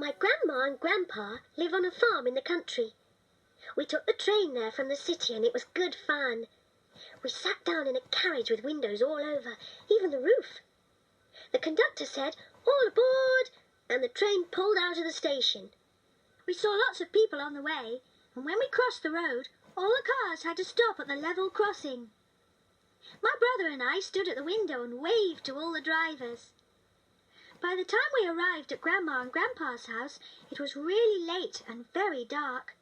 My grandma and grandpa live on a farm in the country. We took the train there from the city and it was good fun. We sat down in a carriage with windows all over, even the roof. The conductor said, "All aboard," and the train pulled out of the station. We saw lots of people on the way, and when we crossed the road, all the cars had to stop at the level crossing. My brother and I stood at the window and waved to all the drivers. By the time we arrived at Grandma and Grandpa's house, it was really late and very dark.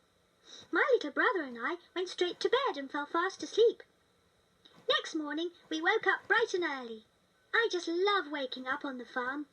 My little brother and I went straight to bed and fell fast asleep. Next morning, we woke up bright and early. I just love waking up on the farm.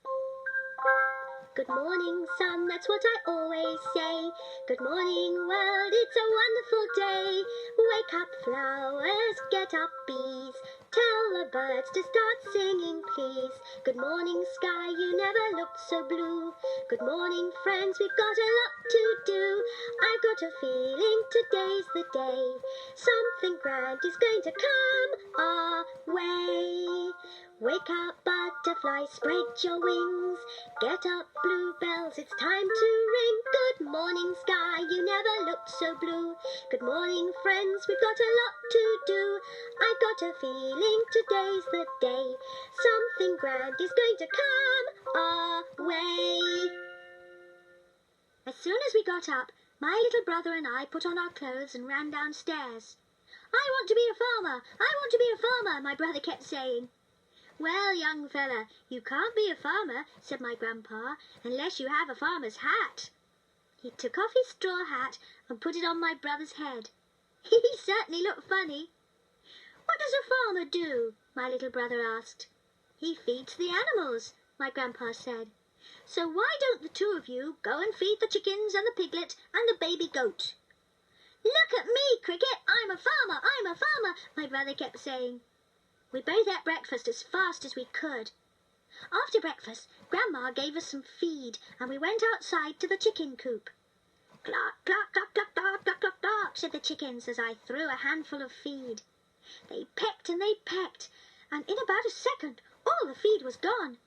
Good morning, sun, that's what I always say. Good morning, world, it's a wonderful day. Wake up, flowers, get up, bees. Tell the birds to start singing, please. Good morning, sky, you never looked so blue. Good morning, friends, we've got a lot to do. I've got a feeling today's the day. Something grand is going to come our way. Wake up, butterfly, spread your wings. Get up, bluebells, it's time to ring. Good morning, sky, you never looked so blue. Good morning, friends, we've got a lot to do. I've got a feeling today's the day. Something grand is going to come our way. As soon as we got up, my little brother and I put on our clothes and ran downstairs. "I want to be a farmer, I want to be a farmer," my brother kept saying. "Well, young fella, you can't be a farmer," said my grandpa, "unless you have a farmer's hat." He took off his straw hat and put it on my brother's head. He certainly looked funny. "What does a farmer do?" my little brother asked. "He feeds the animals," my grandpa said. "So why don't the two of you go and feed the chickens and the piglet and the baby goat?" "Look at me, Cricket, I'm a farmer, I'm a farmer," my brother kept saying. We both ate breakfast as fast as we could. After breakfast, Grandma gave us some feed, and we went outside to the chicken coop. "Cluck, cluck, cluck, cluck, cluck, cluck, cluck, cluck," said the chickens as I threw a handful of feed. They pecked and they pecked, and in about a second all the feed was gone.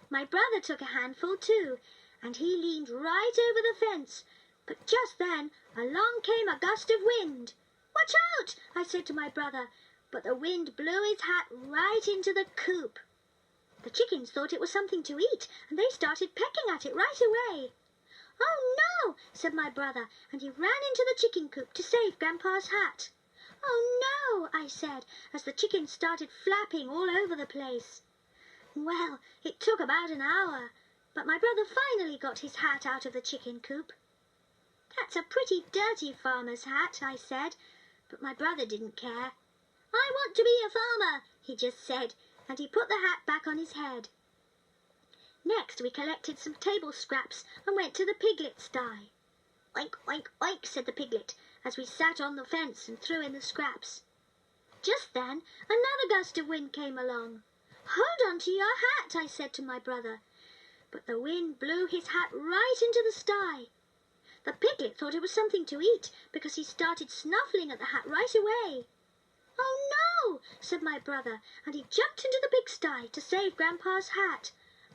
My brother took a handful too, and he leaned right over the fence, but just then along came a gust of wind. "Watch out!" I said to my brother, but the wind blew his hat right into the coop. The chickens thought it was something to eat, and they started pecking at it right away. "Oh, no!" said my brother, and he ran into the chicken coop to save Grandpa's hat. "Oh, no!" I said, as the chickens started flapping all over the place. Well, it took about an hour, but my brother finally got his hat out of the chicken coop. "That's a pretty dirty farmer's hat," I said, but my brother didn't care. "I want to be a farmer," he just said, and he put the hat back on his head. Next we collected some table scraps and went to the piglet sty. "Oink, oink, oink," said the piglet, as we sat on the fence and threw in the scraps. Just then another gust of wind came along. "Hold on to your hat," I said to my brother, but the wind blew his hat right into the sty. The piglet thought it was something to eat because he started snuffling at the hat right away. "Oh, no!" said my brother, and he jumped into the pigsty to save Grandpa's hat.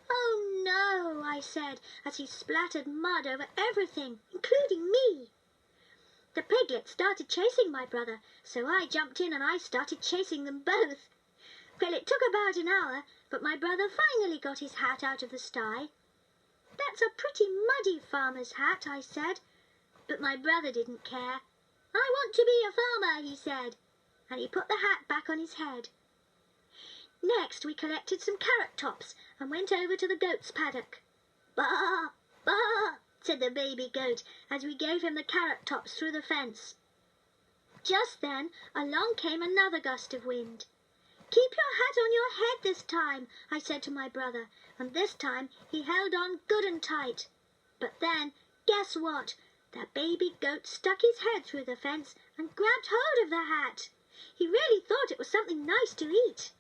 "Oh, no!" I said, as he splattered mud over everything, including me. The piglet started chasing my brother, so I jumped in and I started chasing them both. Well, it took about an hour, but my brother finally got his hat out of the sty. "That's a pretty muddy farmer's hat," I said, but my brother didn't care. "I want to be a farmer," he said, and he put the hat back on his head. Next we collected some carrot tops and went over to the goat's paddock. "Baa, baa," said the baby goat as we gave him the carrot tops through the fence. Just then along came another gust of wind. "Keep your hat on your head this time," I said to my brother, and this time he held on good and tight. But then, guess what? The baby goat stuck his head through the fence and grabbed hold of the hat. He really thought it was something nice to eat.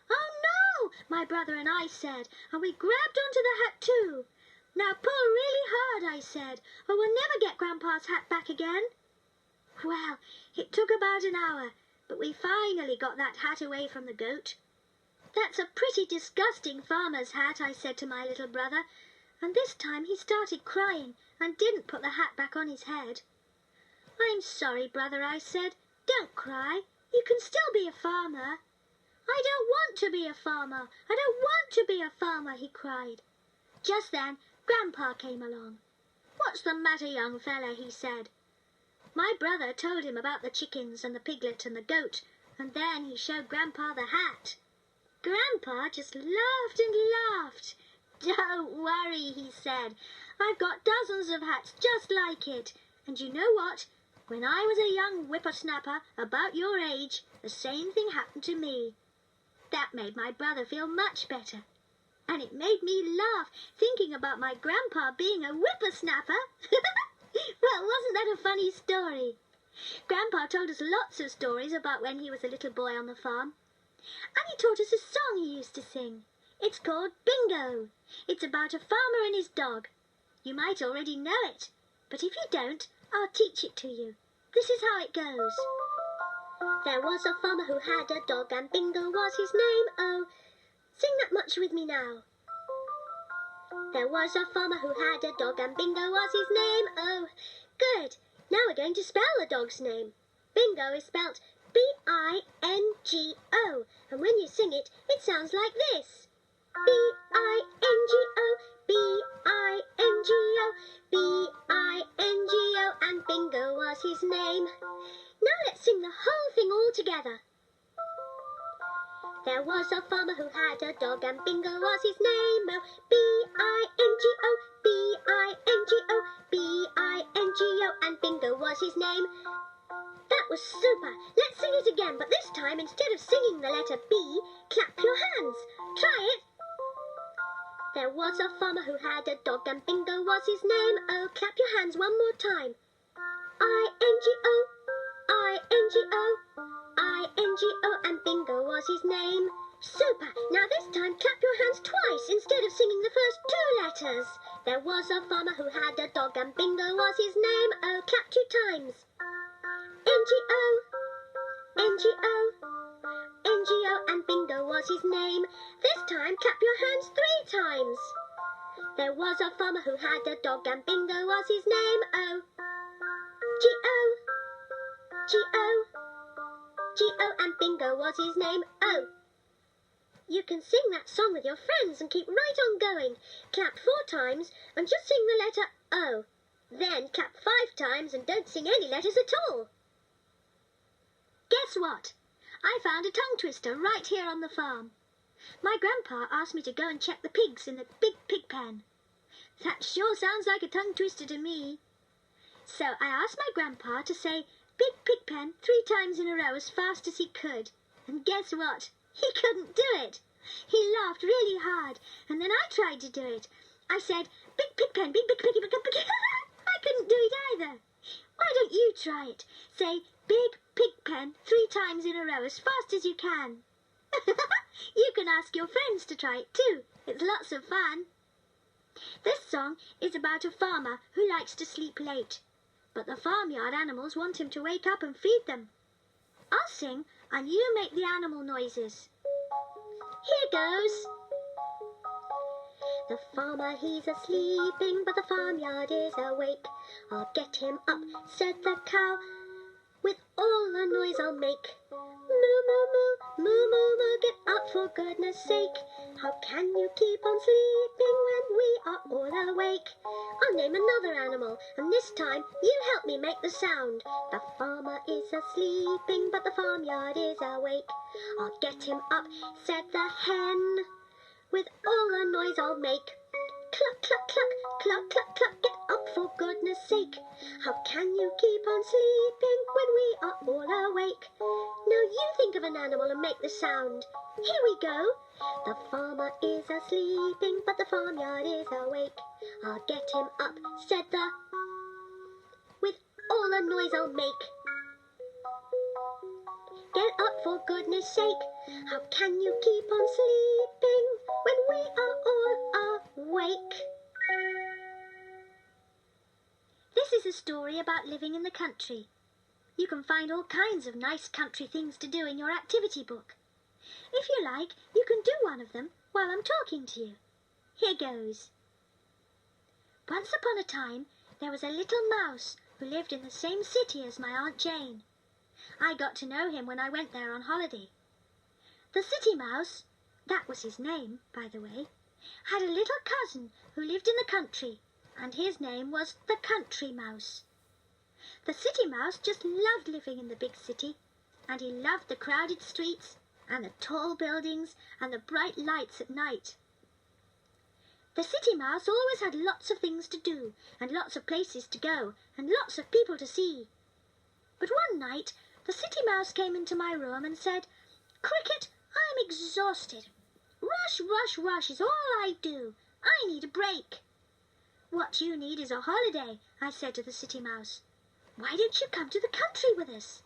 "Oh, no!" my brother and I said, and we grabbed onto the hat too. "Now pull really hard," I said, "or we'll never get Grandpa's hat back again." Well, it took about an hour, but we finally got that hat away from the goat. "That's a pretty disgusting farmer's hat," I said to my little brother, and this time he started crying and didn't put the hat back on his head. "I'm sorry, brother," I said. "Don't cry. You can still be a farmer." "I don't want to be a farmer. I don't want to be a farmer," he cried. Just then Grandpa came along. "What's the matter, young fella?" he said. My brother told him about the chickens and the piglet and the goat, and then he showed Grandpa the hat. Grandpa just laughed and laughed. "Don't worry," he said. "I've got dozens of hats just like it. And you know what? When I was a young whippersnapper about your age, the same thing happened to me." That made my brother feel much better. And it made me laugh, thinking about my grandpa being a whippersnapper. Well, wasn't that a funny story? Grandpa told us lots of stories about when he was a little boy on the farm. And he taught us a song he used to sing. It's called Bingo. It's about a farmer and his dog. You might already know it, but if you don't, I'll teach it to you. This is how it goes. There was a farmer who had a dog, and Bingo was his name. Oh, sing that much with me now. There was a farmer who had a dog, and Bingo was his name. Oh, good. Now we're going to spell the dog's name. Bingo is spelt B-I-N-G-O, and when you sing it, it sounds like this. B-I-N-G-O, B-I-N-G-O, B-I-N-G-O, and Bingo was his name. Now let's sing the whole thing all together. There was a farmer who had a dog, and Bingo was his name. Oh, B-I-N-G-O, B-I-N-G-O, B-I-N-G-O, and Bingo was his name. That was super. Let's sing it again, but this time, instead of singing the letter B, clap your hands. Try it. There was a farmer who had a dog, and Bingo was his name. Oh, clap your hands one more time. I-N-G-O, I-N-G-O, I-N-G-O, and Bingo was his name. Super. Now this time, clap your hands twice instead of singing the first two letters. There was a farmer who had a dog, and Bingo was his name. Oh, clap 2 times. N-G-O, N-G-O, N-G-O, and Bingo was his name. This time, clap your hands 3 times. There was a farmer who had a dog, and Bingo was his name. Oh, G-O, G-O, G-O, and Bingo was his name. Oh. You can sing that song with your friends and keep right on going. Clap 4 times and just sing the letter O. Then clap 5 times and don't sing any letters at all. Guess what? I found a tongue twister right here on the farm. My grandpa asked me to go and check the pigs in the big pig pen. That sure sounds like a tongue twister to me. So I asked my grandpa to say big pig pen 3 times in a row as fast as he could. And guess what? He couldn't do it. He laughed really hard, and then I tried to do it. I said, big pig pen, big pig, big pig, big pig. I couldn't do it either. Why don't you try it? Say, big pig pen 3 times in a row as fast as you can. You can ask your friends to try it too. It's lots of fun. This song is about a farmer who likes to sleep late, but the farmyard animals want him to wake up and feed them. I'll sing, and you make the animal noises. Here goes. The farmer, he's a-sleeping, but the farmyard is awake. I'll get him up, said the cow, with all the noise I'll make. Moo, moo, moo, moo, moo, moo, get up for goodness sake. How can you keep on sleeping when we are all awake? I'll name another animal, and this time you help me make the sound. The farmer is a-sleeping, but the farmyard is awake. I'll get him up, said the hen, with all the noise I'll make. Cluck, cluck, cluck, cluck, cluck, cluck, get up for goodness sake. How can you keep on sleeping when we are all awake? Now you think of an animal and make the sound. Here we go. The farmer is a-sleeping, but the farmyard is awake. I'll get him up, said the, with all the noise I'll make. Get up for goodness sake. How can you keep on sleeping when we are all awake? This is a story about living in the country. You can find all kinds of nice country things to do in your activity book. If you like, you can do one of them while I'm talking to you. Here goes. Once upon a time, there was a little mouse who lived in the same city as my Aunt Jane. I got to know him when I went there on holiday. The city mouse, that was his name, by the way, had a little cousin who lived in the country, and his name was the country mouse. The city mouse just loved living in the big city, and he loved the crowded streets and the tall buildings and the bright lights at night. The city mouse always had lots of things to do and lots of places to go and lots of people to see. But one night the city mouse came into my room and said, "Cricket, I'm exhausted. Rush, rush, rush is all I do. I need a break." "What you need is a holiday," I said to the city mouse. "Why don't you come to the country with us?"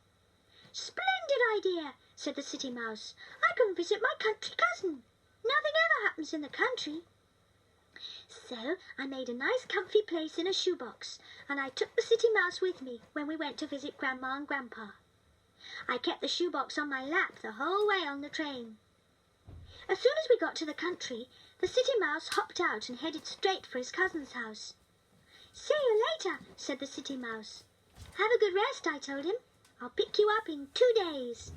"Splendid idea," said the city mouse. "I can visit my country cousin. Nothing ever happens in the country." So I made a nice comfy place in a shoebox, and I took the city mouse with me when we went to visit Grandma and Grandpa. I kept the shoebox on my lap the whole way on the train. As soon as we got to the country, the city mouse hopped out and headed straight for his cousin's house. "See you later," said the city mouse. "Have a good rest," I told him. "I'll pick you up in 2 days."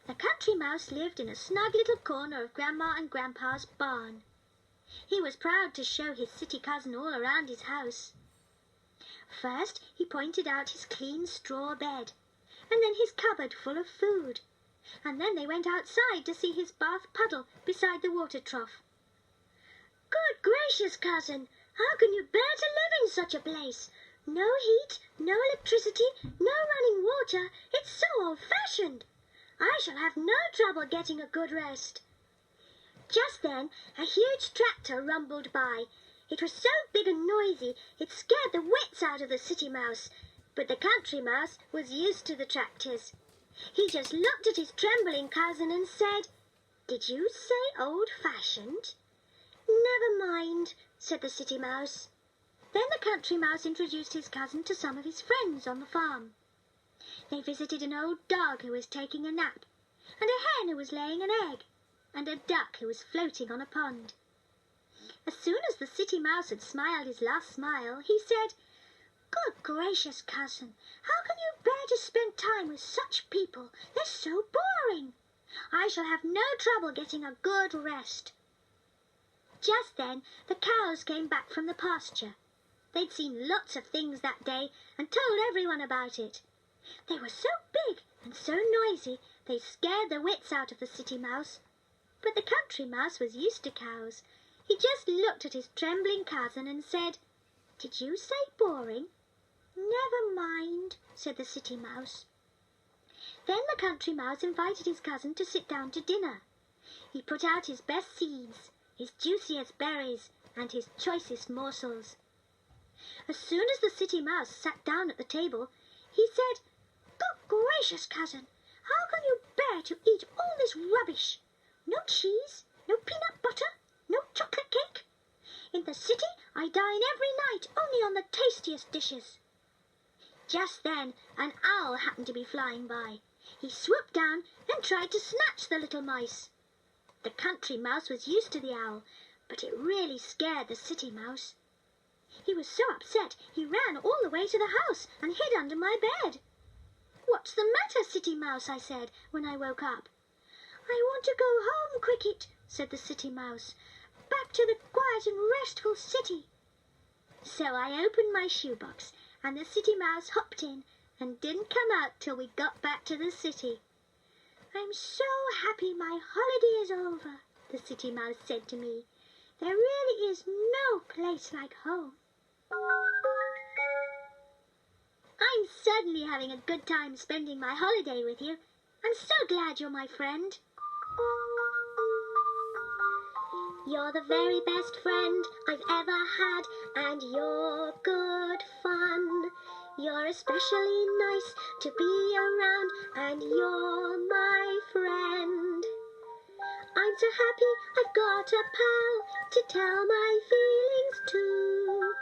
The country mouse lived in a snug little corner of Grandma and Grandpa's barn. He was proud to show his city cousin all around his house. First he pointed out his clean straw bed, and then his cupboard full of food, and then they went outside to see his bath puddle beside the water trough. "Good gracious, cousin, how can you bear to live in such a place? No heat, no electricity, no running water. It's so old-fashioned. I shall have no trouble getting a good rest." Just then a huge tractor rumbled by. It was so big and noisy it scared the wits out of the city mouse, but the country mouse was used to the tractors. He just looked at his trembling cousin and said, "Did you say old-fashioned?" "Never mind," said the city mouse. Then the country mouse introduced his cousin to some of his friends on the farm. They visited an old dog who was taking a nap, and a hen who was laying an egg, and a duck who was floating on a pond. As soon as the city mouse had smiled his last smile, he said, "Good gracious, cousin, how can you bear to spend time with such people? They're so boring. I shall have no trouble getting a good rest." Just then the cows came back from the pasture. They'd seen lots of things that day and told everyone about it. They were so big and so noisy they scared the wits out of the city mouse. But the country mouse was used to cows. He just looked at his trembling cousin and said, "Did you say boring?" "Never mind," said the city mouse. Then the country mouse invited his cousin to sit down to dinner. He put out his best seeds, his juiciest berries, and his choicest morsels. As soon as the city mouse sat down at the table, he said, "Good gracious, cousin, how can you bear to eat all this rubbish? No cheese, no peanut butter, no chocolate cake. In the city I dine every night only on the tastiest dishes." Just then an owl happened to be flying by. He swooped down and tried to snatch the little mice. The country mouse was used to the owl, but it really scared the city mouse. He was so upset he ran all the way to the house and hid under my bed. "What's the matter, city mouse?" I said when I woke up. "I want to go home, Cricket," said the city mouse, "back to the quiet and restful city." So I opened my shoebox, and the city mouse hopped in and didn't come out till we got back to the city. "I'm so happy my holiday is over," the city mouse said to me. "There really is no place like home." I'm certainly having a good time spending my holiday with you. I'm so glad you're my friend. You're the very best friend I've ever had, and you're good fun. You're especially nice to be around, and you're my friend. I'm so happy I've got a pal to tell my feelings to.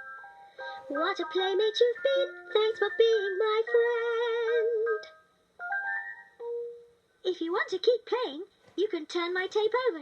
What a playmate you've been, thanks for being my friend. If you want to keep playing, you can turn my tape over